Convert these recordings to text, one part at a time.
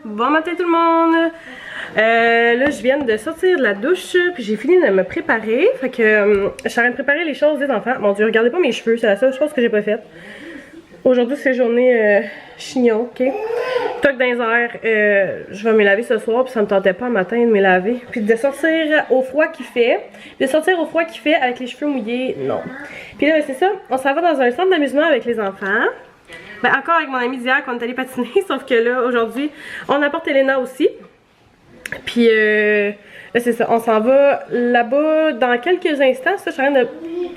Bon matin tout le monde! Là je viens de sortir de la douche puis j'ai fini de me préparer. Fait que je suis en train de préparer les choses des enfants. Mon Dieu, regardez pas mes cheveux, c'est la seule chose que j'ai pas faite. Aujourd'hui c'est journée chignon, ok? Toc dans les airs, je vais me laver ce soir puis ça me tentait pas le matin de me laver. Puis de sortir au froid qu'il fait. De sortir au froid qu'il fait avec les cheveux mouillés, non. Puis là c'est ça, on s'en va dans un centre d'amusement avec les enfants. Ben, encore avec mon amie d'hier qu'on est allé patiner, sauf que là, aujourd'hui, on apporte Elena aussi. Puis là, c'est ça, on s'en va là-bas dans quelques instants. Ça, je suis en train de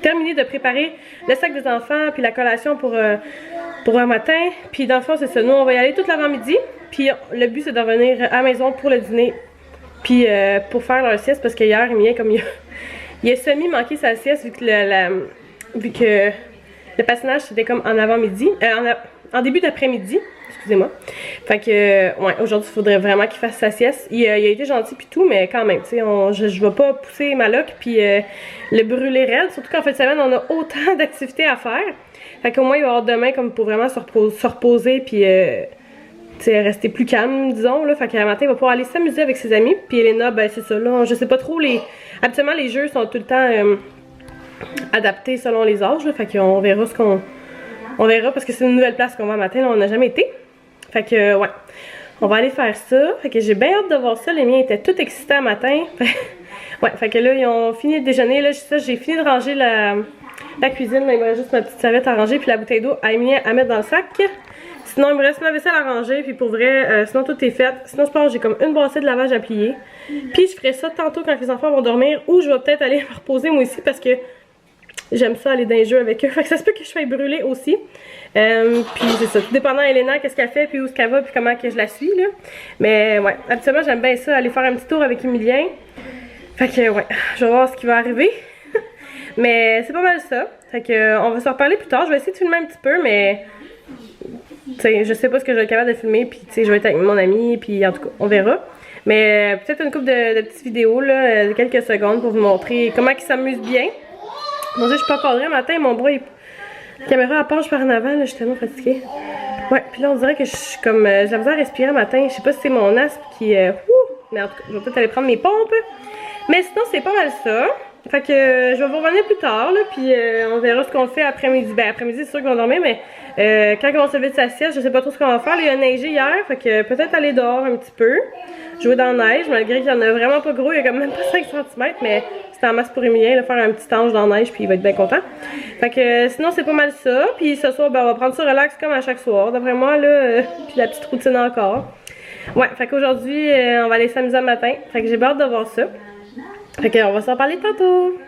terminer de préparer le sac des enfants, puis la collation pour un matin. Puis dans le fond, c'est ça, nous, on va y aller toute l'avant-midi. Puis le but, c'est de revenir à la maison pour le dîner. Puis pour faire leur sieste, parce qu'hier, Emilien, comme il a semi-manqué sa sieste, vu que le patinage, c'était comme en avant-midi, en début d'après-midi, excusez-moi. Fait que, ouais, aujourd'hui, il faudrait vraiment qu'il fasse sa sieste. Il a été gentil puis tout, mais quand même, tu sais, je vais pas pousser ma loque puis le brûler raide. Surtout qu'en fin de semaine, on a autant d'activités à faire. Fait qu'au moins, il va y avoir demain comme pour vraiment se reposer puis, tu sais, rester plus calme, disons, là. Fait qu'à matin, il va pouvoir aller s'amuser avec ses amis. Puis Elena, ben, c'est ça, là, je sais pas trop, habituellement, les jeux sont tout le temps adaptés selon les âges, là. Fait qu'on verra on verra parce que c'est une nouvelle place qu'on va matin, là, on n'a jamais été. Fait que, ouais, on va aller faire ça. Fait que j'ai bien hâte de voir ça. Les miens étaient tout excités matin. Ouais, fait que là, ils ont fini de déjeuner. Là, j'ai fini de ranger la cuisine. Là, il me reste juste ma petite serviette à ranger puis la bouteille d'eau à mettre dans le sac. Sinon, il me reste ma vaisselle à ranger. Puis pour vrai, sinon tout est fait. Sinon, je pense que j'ai comme une brassée de lavage à plier. Puis je ferai ça tantôt quand les enfants vont dormir. Ou je vais peut-être aller me reposer moi aussi parce que j'aime ça aller dans les jeux avec eux. Fait que ça se peut que je fasse brûler aussi. Puis c'est ça, tout dépendant Elena, qu'est-ce qu'elle fait, puis où est-ce qu'elle va, puis comment que je la suis, là. Mais ouais, habituellement j'aime bien ça, aller faire un petit tour avec Emilien. Fait que ouais, je vais voir ce qui va arriver. Mais c'est pas mal ça. Fait que on va se reparler plus tard. Je vais essayer de filmer un petit peu, mais tu sais, je sais pas ce que je vais être capable de filmer, puis tu sais, je vais être avec mon ami, puis en tout cas, on verra. Mais peut-être une couple de petites vidéos, là, de quelques secondes pour vous montrer comment ils s'amusent bien. Bon, je suis pas cadrée matin, mon bras, la caméra elle penche par en avant, là, je suis tellement fatiguée. Ouais, puis là on dirait que je suis comme, j'ai la misère à respirer matin, je sais pas si c'est mon asthme qui, mais en tout cas, je vais peut-être aller prendre mes pompes. Mais sinon c'est pas mal ça. Fait que je vais vous revenir plus tard, là, puis on verra ce qu'on fait après-midi. Ben après-midi c'est sûr qu'ils vont dormir, mais quand ils vont se lever de sa sieste, je sais pas trop ce qu'on va faire. Là, il a neigé hier, fait que peut-être aller dehors un petit peu, jouer dans la neige, malgré qu'il y en a vraiment pas gros, il y a quand même pas 5 cm, mais c'est en masse pour Emilien, là, faire un petit ange dans la neige, puis il va être bien content. Fait que sinon c'est pas mal ça, puis ce soir ben, on va prendre ça relax comme à chaque soir, d'après moi, là, puis la petite routine encore. Ouais, fait qu'aujourd'hui on va aller s'amuser le matin, fait que j'ai hâte de voir ça. Fait qu'on va s'en parler tantôt.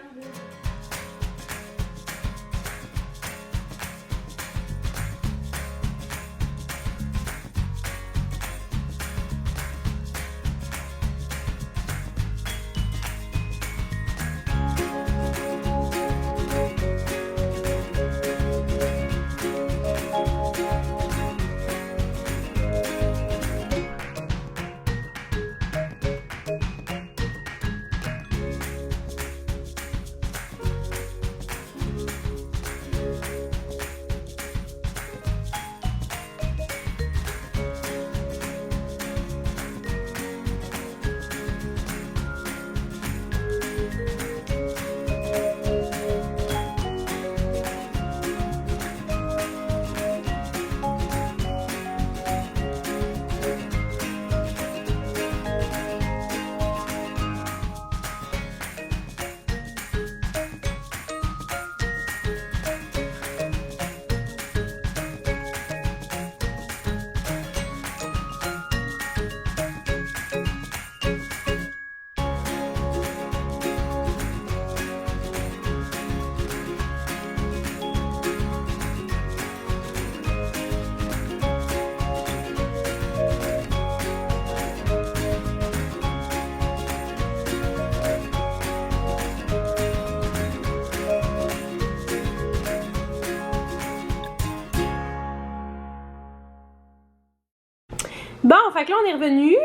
Bon, fait que là on est revenu.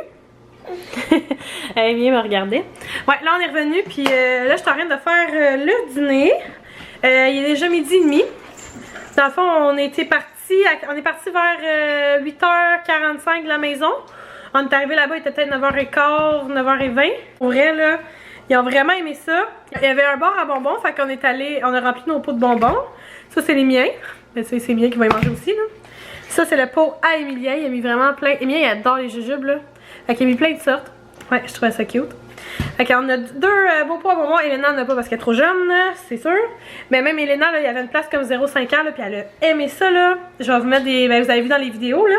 Elle vient me regarder. Ouais, là on est revenu, puis là je suis en train de faire le dîner. Il est déjà midi et demi. Dans le fond, on est parti vers 8h45 de la maison. On est arrivé là-bas, il était peut-être 9h15, 9h20. Pour vrai, là, ils ont vraiment aimé ça. Il y avait un bar à bonbons, fait qu'on est allé, on a rempli nos pots de bonbons. Ça, c'est les miens. Mais c'est Emilien qui va y manger aussi, là. Ça, c'est le pot à Emilien. Il a mis vraiment plein. Emilien, il adore les jujubes, là. Fait qu'il a mis plein de sortes. Ouais, je trouvais ça cute. Fait qu'on a deux beaux pots à bonbons. Elena n'en a pas parce qu'elle est trop jeune, c'est sûr. Mais même Elena, là, il y avait une place comme 0,5 ans, là, puis elle a aimé ça, là. Je vais vous mettre des. Ben, vous avez vu dans les vidéos, là.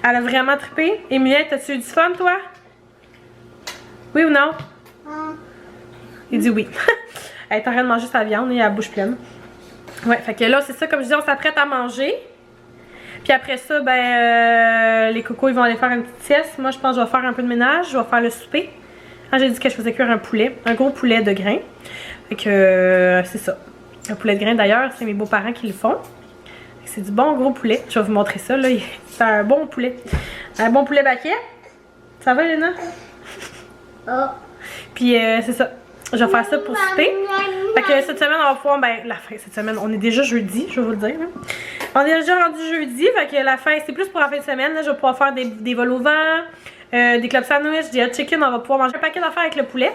Elle a vraiment trippé. Emilien, t'as-tu eu du fun, toi? Oui ou non? Il dit oui. Elle est en train de manger sa viande et elle a la bouche pleine. Ouais, fait que là, c'est ça, comme je dis, on s'apprête à manger. Puis après ça, ben, les cocos, ils vont aller faire une petite sieste. Moi, je pense que je vais faire un peu de ménage. Je vais faire le souper. Ah, j'ai dit que je faisais cuire un poulet. Un gros poulet de grain. Fait que c'est ça. Un poulet de grain, d'ailleurs, c'est mes beaux-parents qui le font. C'est du bon gros poulet. Je vais vous montrer ça, là. C'est un bon poulet. Un bon poulet baquet. Ça va, Léna? Oh. Puis c'est ça. Je vais faire ça pour souper. Fait que cette semaine, on va pouvoir, ben, la fin, cette semaine, on est déjà jeudi, je vais vous le dire. Hein. On est déjà rendu jeudi, fait que la fin, c'est plus pour la fin de semaine. Là, je vais pouvoir faire des vols au vent, des club sandwich, des hot chicken. On va pouvoir manger un paquet d'affaires avec le poulet.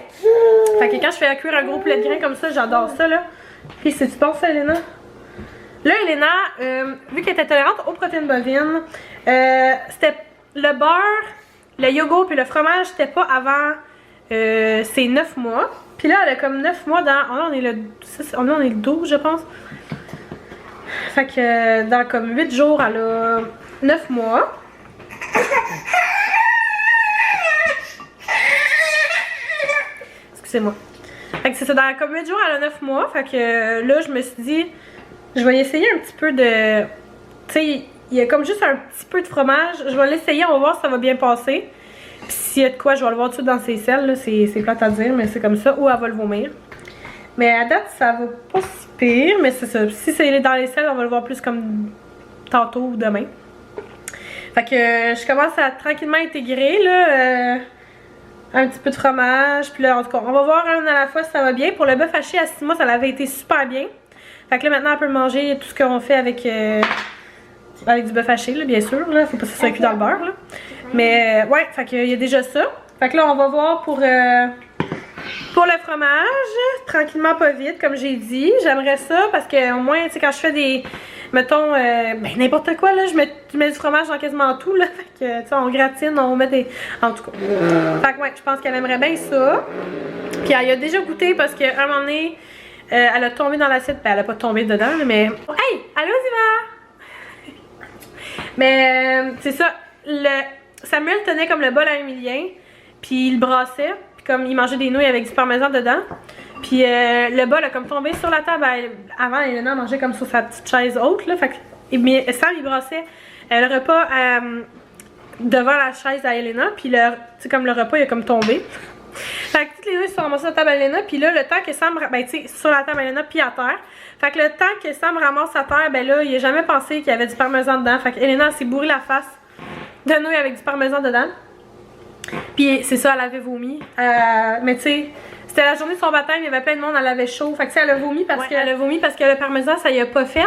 Fait que quand je fais cuire un gros poulet de grain comme ça, j'adore ça, là. Puis, c'est-tu bon, ça, Elena? Là, Elena, vu qu'elle était tolérante aux protéines bovines, c'était le beurre, le yogourt puis le fromage, c'était pas avant ses 9 mois. Puis là, elle a comme 9 mois dans... Oh, on est le 12, je pense. Fait que dans comme 8 jours, elle a 9 mois. Excusez-moi. Fait que c'est ça, dans comme 8 jours, elle a 9 mois. Fait que là, je me suis dit, je vais essayer un petit peu de... Tu sais, il y a comme juste un petit peu de fromage. Je vais l'essayer, on va voir si ça va bien passer. Puis s'il y a de quoi, je vais le voir tout dans ses selles, là, c'est plate à dire, mais c'est comme ça, ou elle va le vomir. Mais à date, ça va pas si pire, mais c'est ça. Si c'est dans les selles, on va le voir plus comme tantôt ou demain. Fait que je commence à tranquillement intégrer, là, un petit peu de fromage. Puis là, en tout cas, on va voir un à la fois si ça va bien. Pour le bœuf haché à 6 mois, ça avait été super bien. Fait que là, maintenant, on peut manger tout ce qu'on fait avec du bœuf haché, là, bien sûr. Là. Faut pas que ça soit cuit dans le beurre, là. Mais ouais, fait qu'il y a déjà ça. Fait que là, on va voir pour le fromage, tranquillement pas vite, comme j'ai dit. J'aimerais ça parce que au moins, tu sais, quand je fais des, mettons, ben n'importe quoi, là, je mets du fromage dans quasiment tout, là. Fait que, tu sais, on gratine, on met des... En tout cas. Fait que ouais, je pense qu'elle aimerait bien ça. Puis elle y a déjà goûté parce qu'à un moment donné, elle a tombé dans l'assiette. Ben, elle a pas tombé dedans, là, mais... Hey! Allô, Ziva! Mais, c'est ça, Samuel tenait comme le bol à Emilien, puis il le brassait, puis comme il mangeait des nouilles avec du parmesan dedans. Puis le bol a comme tombé sur la table. Avant, Elena mangeait comme sur sa petite chaise haute, là. Fait que Sam, il brassait le repas devant la chaise à Elena, puis comme le repas, il a comme tombé. Fait que toutes les nouilles sont ramassées sur la table à Elena, puis là, le temps que Sam, ben tu sais, sur la table à Elena, puis à terre. Fait que le temps que Sam ramasse à terre, ben là, il a jamais pensé qu'il y avait du parmesan dedans. Fait que Elena s'est bourré la face de nouilles avec du parmesan dedans. Puis c'est ça, elle avait vomi. Mais tu sais, c'était la journée de son baptême, il y avait plein de monde, elle avait chaud. Fait que tu sais, elle a vomi parce que le parmesan, ça y a pas fait.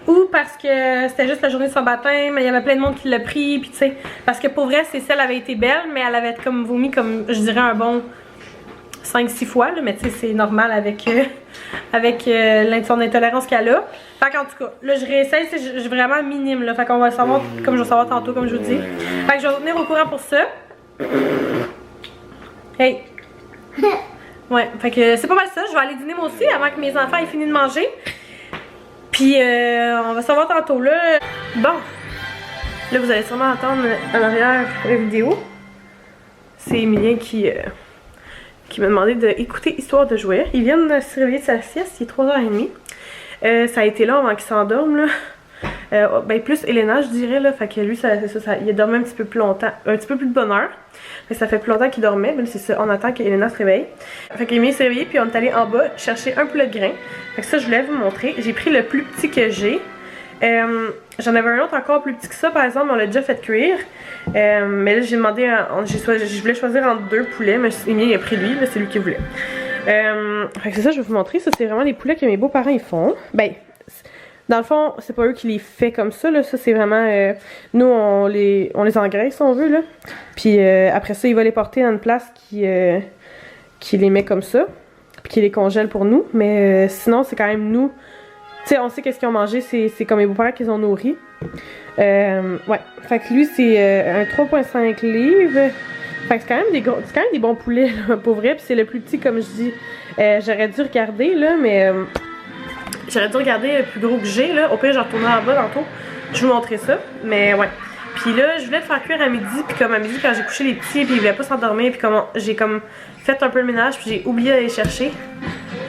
Ou parce que c'était juste la journée de son baptême, il y avait plein de monde qui l'a pris, puis tu sais, parce que pour vrai, ses selles avaient été belles, mais elle avait comme vomi comme, je dirais, un bon 5-6 fois, là, mais tu sais, c'est normal avec son intolérance qu'elle a. Fait qu'en tout cas, là, je réessaye, c'est vraiment minime, là, fait qu'on va le savoir, comme je vais le savoir tantôt, comme je vous dis. Fait que je vais vous tenir au courant pour ça. Hey! Ouais, fait que c'est pas mal ça, je vais aller dîner moi aussi avant que mes enfants aient fini de manger. Puis on va savoir tantôt là. Bon, là vous allez sûrement entendre en arrière la vidéo. C'est Emilien qui m'a demandé d'écouter Histoire de jouets. Il vient de se réveiller de sa sieste, il est 3h30. Ça a été long avant qu'il s'endorme là. Ben plus Elena je dirais là, fait que lui il a dormi un petit peu plus longtemps, un petit peu plus de bonne heure. Fait que ça fait plus longtemps qu'il dormait, mais c'est ça, on attend qu'Elena se réveille. Fait qu'Emilien s'est réveillé puis on est allé en bas chercher un poulet de grain. Fait que ça je voulais vous montrer, j'ai pris le plus petit que j'ai. J'en avais un autre encore plus petit que ça par exemple, on l'a déjà fait cuire. Mais là j'ai demandé, je voulais choisir entre deux poulets, mais Emilien a pris lui, là c'est lui qui voulait. Fait que c'est ça, je vais vous montrer, ça c'est vraiment les poulets que mes beaux-parents ils font. Ben, Dans le fond, c'est pas eux qui les fait comme ça, là. Ça, c'est vraiment... nous, on les engraisse, si on veut, là. Puis après ça, il va les porter dans une place qui les met comme ça. Puis qui les congèle pour nous. Mais sinon, c'est quand même nous. Tu sais, on sait qu'est-ce qu'ils ont mangé. C'est comme mes beaux-parents qu'ils ont nourri. Ouais. Fait que lui, c'est un 3,5 livres. Fait que c'est quand même des bons poulets, là, pour vrai. Puis c'est le plus petit, comme je dis. J'aurais dû regarder, là, mais... j'aurais dû regarder le plus gros que j'ai, là. Au pire, je retournerai en bas tantôt. Je vous montrer ça. Mais ouais. Puis là, je voulais le faire cuire à midi. Puis comme à midi, quand j'ai couché les petits, puis ils voulaient pas s'endormir. Puis comme j'ai comme fait un peu le ménage, puis j'ai oublié d'aller chercher.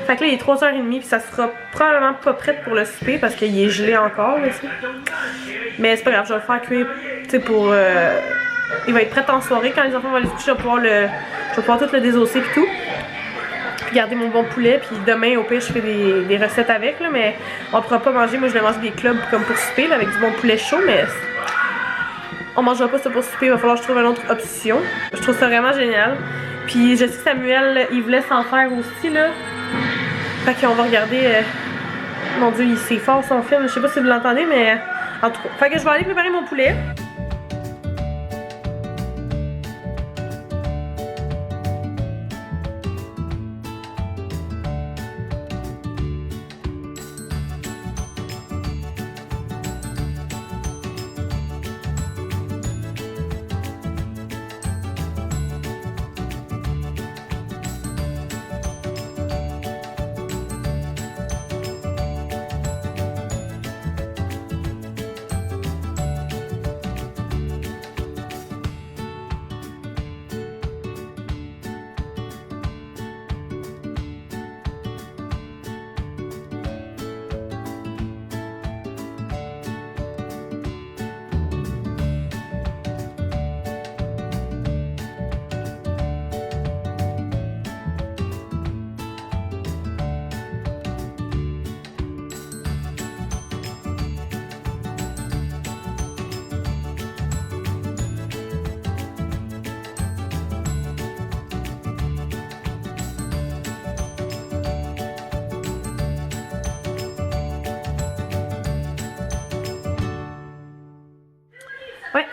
Fait que là, il est 3h30, puis ça sera probablement pas prêt pour le souper parce qu'il est gelé encore, là, tu sais. Mais c'est pas grave, je vais le faire cuire, tu sais, pour... il va être prêt en soirée. Quand les enfants vont aller se coucher, je vais pouvoir tout le désosser et tout. Puis garder mon bon poulet, puis demain, au pire, je fais des recettes avec, là, mais on pourra pas manger. Moi, je vais manger des clubs comme pour souper, là, avec du bon poulet chaud, mais... on mangera pas ça pour souper, il va falloir que je trouve une autre option. Je trouve ça vraiment génial. Puis je sais que Samuel, il voulait s'en faire aussi, là. Fait qu'on va regarder... mon Dieu, c'est fort son film. Je sais pas si vous l'entendez, mais... en tout cas. Fait que je vais aller préparer mon poulet.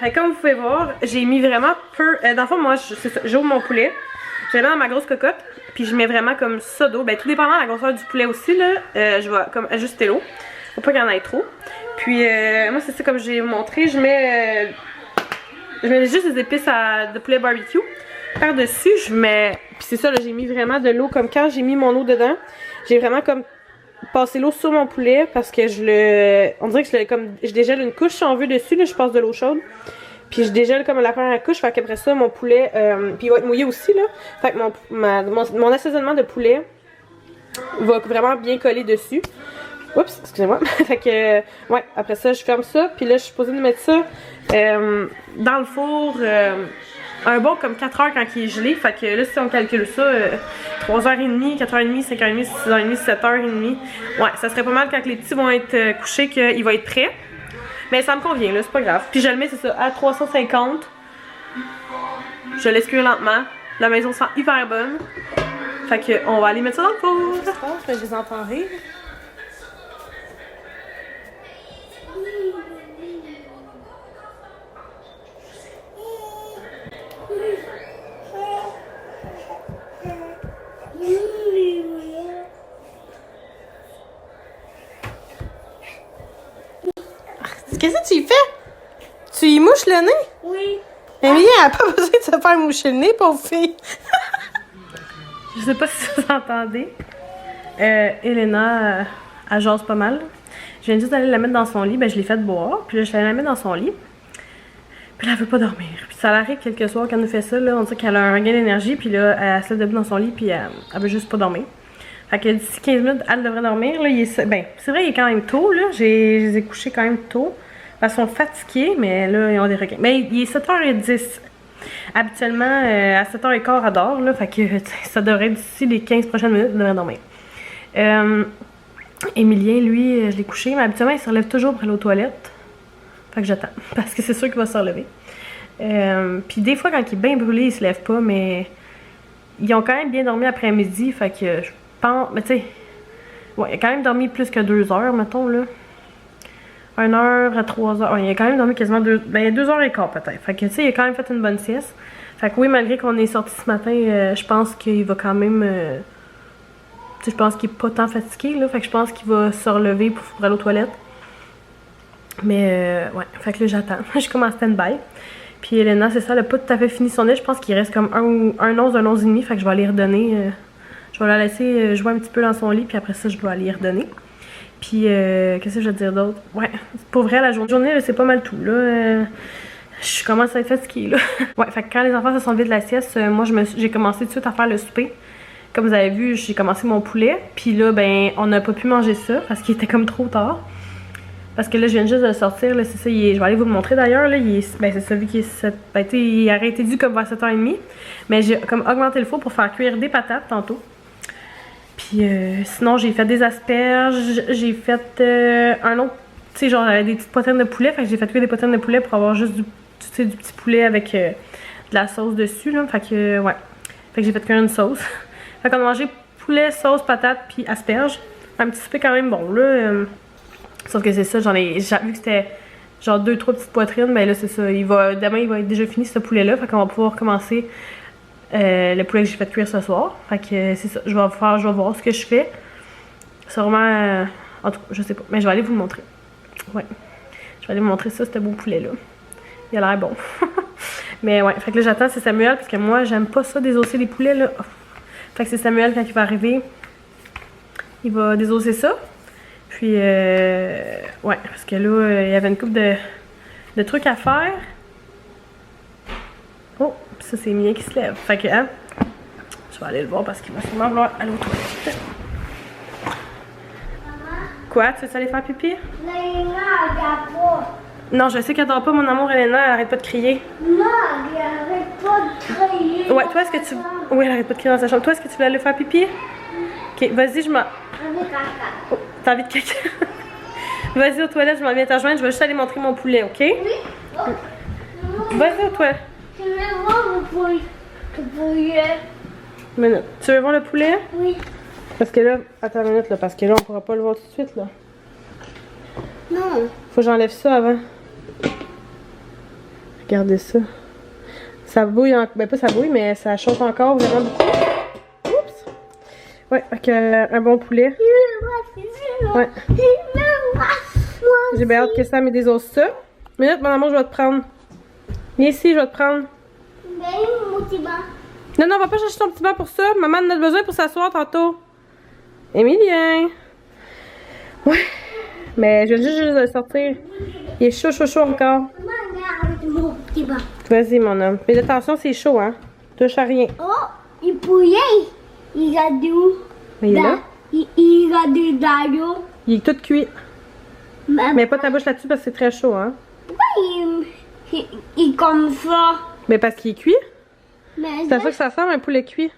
Ouais, comme vous pouvez voir, j'ai mis vraiment peu... dans le fond, moi, j'ouvre mon poulet, je le mets dans ma grosse cocotte, puis je mets vraiment comme ça d'eau. Ben, tout dépendant de la grosseur du poulet aussi, là, je vais comme ajuster l'eau. Faut pas qu'il y en ait trop. Puis, moi, c'est ça, comme j'ai montré, je mets juste des épices de poulet barbecue. Par-dessus, je mets... Puis c'est ça, là, j'ai mis vraiment de l'eau, comme quand j'ai mis mon eau dedans, j'ai vraiment comme... passer l'eau sur mon poulet parce que on dirait que je dégèle une couche si on veut dessus, là, je passe de l'eau chaude. Puis je dégèle comme la première couche, fait qu'après ça, mon poulet, puis il va être mouillé aussi, là. Fait que mon assaisonnement de poulet va vraiment bien coller dessus. Oups, excusez-moi. Fait que, ouais, après ça, je ferme ça, puis là, je suis supposée de mettre ça dans le four un bon comme 4 heures quand il est gelé. Fait que là, si on calcule ça, 3h30, 4h30, 5h30, 6h30, 7h30. Ouais, ça serait pas mal quand les petits vont être couchés qu'il va être prêt. Mais ça me convient, là, c'est pas grave. Puis je le mets, c'est ça, à 350. Je laisse cuire lentement. La maison sent hyper bonne. Fait que on va aller mettre ça dans le four. Je les entends rire. Qu'est-ce que tu y fais? Tu y mouches le nez? Oui. Emilie, elle n'a pas besoin de se faire moucher le nez, pauvre fille. Je sais pas si vous entendez. Elena, elle jase pas mal. Je viens juste d'aller la mettre dans son lit. Ben, je l'ai fait boire. Puis là, je l'ai la mettre dans son lit. Puis là, elle veut pas dormir. Puis ça arrive quelques soirs quand elle nous fait ça. Là, on dirait qu'elle a un gain d'énergie. Puis là, elle se lève debout dans son lit. Puis elle veut juste pas dormir. Fait que d'ici 15 minutes, elle devrait dormir. Là, ben, c'est vrai, il est quand même tôt. Là, je les ai couchés quand même tôt. Elles sont fatiguées, mais là, ils ont des requins. Mais il est 7h10. Habituellement, à 7h15, elle dort. Là, fait que ça devrait, d'ici les 15 prochaines minutes, elle devrait dormir. Emilien, lui, je l'ai couché. Mais habituellement, il se relève toujours pour aller aux toilettes. Fait que j'attends. Parce que c'est sûr qu'il va se relever. Puis des fois, quand il est bien brûlé, il se lève pas. Mais ils ont quand même bien dormi après-midi. Fait que je pense... Mais tu sais... Ouais, il a quand même dormi plus que 2 heures, mettons, là. 1h à 3h. Ouais, il a quand même dormi quasiment 2h15 peut-être. Fait que tu sais, il a quand même fait une bonne sieste. Fait que oui, malgré qu'on est sorti ce matin, je pense qu'il va quand même. Tu sais, je pense qu'il est pas tant fatigué là. Fait que je pense qu'il va se relever pour aller aux toilettes. Mais ouais, fait que là j'attends. Je suis comme en stand-by. Puis Elena, c'est ça, elle a pas tout à fait fini son lit. Je pense qu'il reste comme un 11 et demi. Fait que je vais aller redonner. Je vais la laisser jouer un petit peu dans son lit. Puis après ça, je dois aller redonner. Puis qu'est-ce que je vais dire d'autre? Ouais, pour vrai, la journée, là, c'est pas mal tout. Là, je commence à être fatiguée. Là. Ouais, fait que quand les enfants se sont levés de la sieste, moi j'ai commencé tout de suite à faire le souper. Comme vous avez vu, j'ai commencé mon poulet. Puis là, ben, on n'a pas pu manger ça parce qu'il était comme trop tard. Parce que là, je viens juste de le sortir, là, c'est ça, je vais aller vous le montrer d'ailleurs, là, ben c'est ça, vu qu'il est il aurait été dû comme vers 7h30, mais j'ai comme augmenté le four pour faire cuire des patates tantôt. Puis sinon, j'ai fait des asperges, j'ai fait un autre, tu sais, genre des petites poitrines de poulet, fait que j'ai fait cuire des poitrines de poulet pour avoir juste du petit poulet avec de la sauce dessus, là, fait que, ouais, fait que j'ai fait cuire une sauce. Fait qu'on a mangé poulet, sauce, patate, puis asperges, un petit souper quand même bon, là. Sauf que c'est ça, vu que c'était genre 2-3 petites poitrines, ben là c'est ça, demain il va être déjà fini ce poulet-là, fait qu'on va pouvoir commencer le poulet que j'ai fait cuire ce soir. Fait que c'est ça, je vais voir ce que je fais. C'est vraiment, en tout cas, je sais pas, mais je vais aller vous le montrer. Ouais, je vais aller vous montrer ça, ce beau poulet-là. Il a l'air bon. Mais ouais, fait que là j'attends, c'est Samuel, parce que moi j'aime pas ça désosser les poulets là. Oh. Fait que c'est Samuel, quand il va arriver, il va désosser ça. Puis, ouais, parce que là, il y avait une couple de trucs à faire. Oh, ça, c'est Mien qui se lève. Fait que, hein, je vais aller le voir parce qu'il va sûrement vouloir aller aux toilettes. Quoi? Tu veux aller faire pipi? Elena, elle regarde pas. Non, je sais qu'elle dort pas, mon amour, Elena, elle arrête pas de crier. Non, elle arrête pas de crier. Ouais, toi, est-ce que tu... Oui, elle arrête pas de crier dans sa chambre. Toi, est-ce que tu veux aller faire pipi? Ok, vas-y, je m'en... Avec caca. Oh, t'as envie de caca? Vas-y aux toilettes, je m'en viens te rejoindre. Je vais juste aller montrer mon poulet, ok? Oui. Oh. Vas-y aux toilettes. Je vais voir le poulet. Une minute. Tu veux voir le poulet? Oui. Parce que là, attends une minute, là, parce que là, on pourra pas le voir tout de suite, là. Non. Faut que j'enlève ça avant. Regardez ça. Ça bouille, ben pas ça bouille, mais ça chauffe encore vraiment beaucoup. Oups! Ouais, avec un bon poulet. Ouais. J'ai bien hâte que ça me désosse ça. Minute, mon amour, je vais te prendre. Viens ici, je vais te prendre. Mon petit banc. Non, non, on va pas chercher ton petit banc pour ça. Maman en a besoin pour s'asseoir tantôt. Emilien. Ouais. Mais je viens juste de le sortir. Il est chaud, chaud, chaud encore. Maman, regarde mon petit banc. Vas-y, mon homme. Mais attention, c'est chaud, hein. Touche à rien. Oh, le poulet, il a d'où? Mais il est là. Il a du d'ailleurs. Il est tout cuit. Mais pas ta bouche là-dessus parce que c'est très chaud, hein. Pourquoi il comme ça? Mais parce qu'il est cuit. Mais C'est à ça que ça ressemble, un poulet cuit.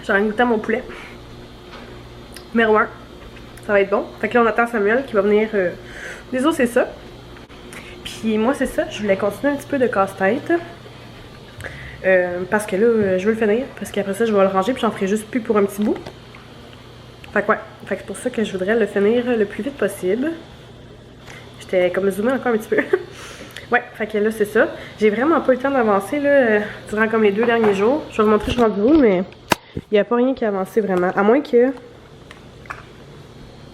J'ai envie de goûter à mon poulet. Numéro 1. Ça va être bon. Fait que là, on attend Samuel qui va venir désosser ça. Puis moi, c'est ça. Je voulais continuer un petit peu de casse-tête. Parce que là, je veux le finir. Parce qu'après ça, je vais le ranger. Puis j'en ferai juste plus pour un petit bout. Fait que ouais. Fait que c'est pour ça que je voudrais le finir le plus vite possible. J'étais comme zoomée encore un petit peu. Ouais, fait que là, c'est ça. J'ai vraiment pas eu le temps d'avancer là durant comme les 2 derniers jours. Je vais vous montrer, je suis rendue où, mais il n'y a pas rien qui a avancé vraiment. À moins que...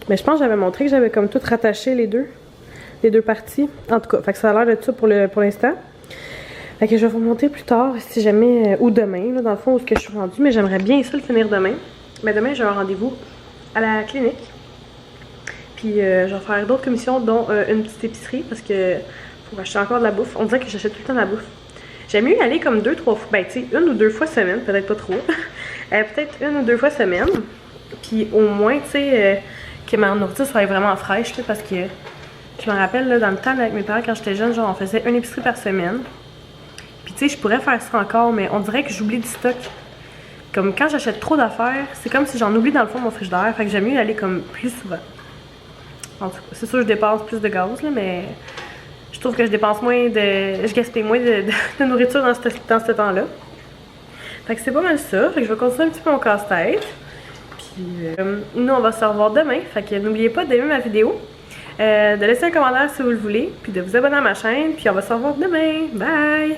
Mais je pense que j'avais montré que j'avais comme tout rattaché les deux parties. En tout cas, fait que ça a l'air de ça pour l'instant. Fait que je vais vous montrer plus tard, si jamais, ou demain, là, dans le fond, où est-ce que je suis rendue. Mais j'aimerais bien ça le finir demain. Mais demain, j'ai un rendez-vous à la clinique. Puis je vais faire d'autres commissions, dont une petite épicerie, parce que faut acheter encore de la bouffe. On dirait que j'achète tout le temps de la bouffe. J'aime mieux y aller comme 2-3 fois, ben tu sais, 1 ou 2 fois semaine, peut-être pas trop. Peut-être 1 ou 2 fois semaine. Puis au moins, tu sais, que ma nourriture soit vraiment fraîche, parce que je me rappelle, là, dans le temps, là, avec mes parents, quand j'étais jeune, genre, on faisait une épicerie par semaine. Puis tu sais, je pourrais faire ça encore, mais on dirait que j'oublie du stock. Comme quand j'achète trop d'affaires, c'est comme si j'en oublie dans le fond de mon frigidaire. Fait que j'aime mieux y aller comme plus souvent. En tout cas, c'est sûr que je dépense plus de gaz, là, mais je trouve que je dépense moins de... Je gaspille moins de nourriture dans ce temps-là. Fait que c'est pas mal ça. Fait que je vais continuer un petit peu mon casse-tête. Puis nous, on va se revoir demain. Fait que n'oubliez pas d'aimer ma vidéo, de laisser un commentaire si vous le voulez, puis de vous abonner à ma chaîne. Puis on va se revoir demain. Bye!